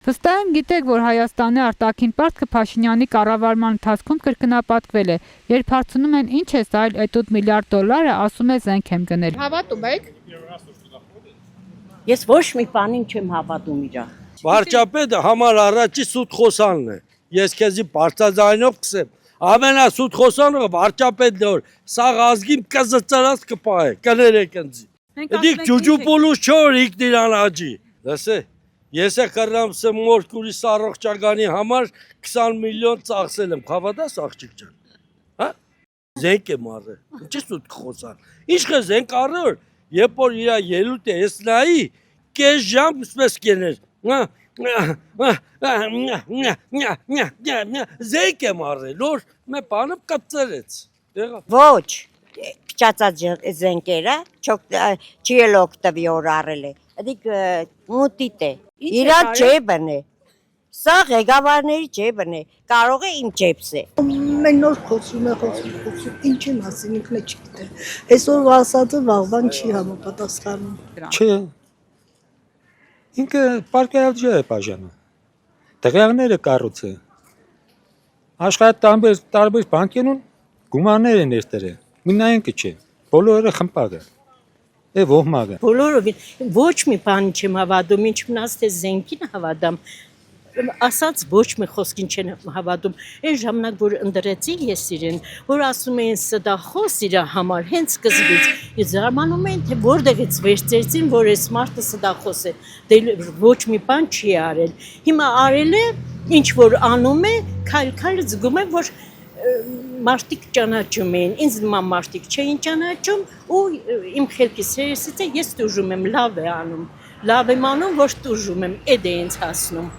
Վստահ եմ գիտեք, որ Հայաստանի արտաքին պարտքը Փաշինյանի կառավարման ընթացքում կրկնապատկվել է, երբ հարցնում են ինչ է սա, այդ 8 միլիարդ դոլարը, ասում է զենք եմ գնել։ Հավատում եք։ Ես ոչ մի բանին չեմ հավատում իրա։ Վարչապետը համար առաջի սուտ խոսանն է։ Ես քեզի բարձրաձայնով կսեմ։ Ամենասուտ խոսանը վարչապետն է, որ սա ազգին կզծրած կպահե, կներեք ինձ։ Դիք ջուջուպոլուս չոր իգնիրան աջի։ Լսե, ես է կռամ սմոր կուրի սառողջականի համար 20 միլիոն ծախսել եմ, հավատաս աղջիկ ջան։ Հա? Զենք եմ առել։ Ինչի սուտ խոսան։ Ինչ է զենք առել, երբ որ իր ելույթը ես նայի, կես ժամ սպես կեներ։ Զենք եմ առել, որ մե բանը կծրեց։ Ոչ, փչացած զենքերը չի էլ օկտավիոր առել է։ Դիք մուտիտ է։ Իրա ջեբն է։ Սա ղեկավարների ջեբն է։ Կարող է իմ ջեբս է։ Մենք նոր խոսում ենք, ինչի մասին ինքն է չգիտե։ Այսօր ասածը վաղվան չի համապատասխանում։ Չէ։ Ինքը պարկեալջի է բաժանը։ Դղյակները կառուցը։ Աշխատ տարբեր բանկերուն գումարներ են ներդրել։ Մինայինքը չէ։ Բոլորը խմպակը։ Է ոհմակը։ Բոլորովին ոչ մի բան չեմ հավատում, ինչ մնաց թե զենքին հավատամ։ Ասած ոչ մի խոսքին չեն հավատում։ Այն ժամանակ որ ընդրեցի ես իրեն, որ ասում էին սդախոս իր համար հենց սկզբից, ես զարմանում եմ թե որտեղից վերցրեցին, որ այս մարդը սդախոս է։ Դե ոչ մի բան չի արել։ Հիմա արել է, ինչ որ անում է, քայլ զգում եմ, որ մարդիկ ճանաչում էին, ինձ նման մարդիկ չէին ճանաչում ու իմ խելքից հերեսից է ես տուժում եմ, լավ եմ անում, որ տուժում եմ, էդ է ինձ հասնում։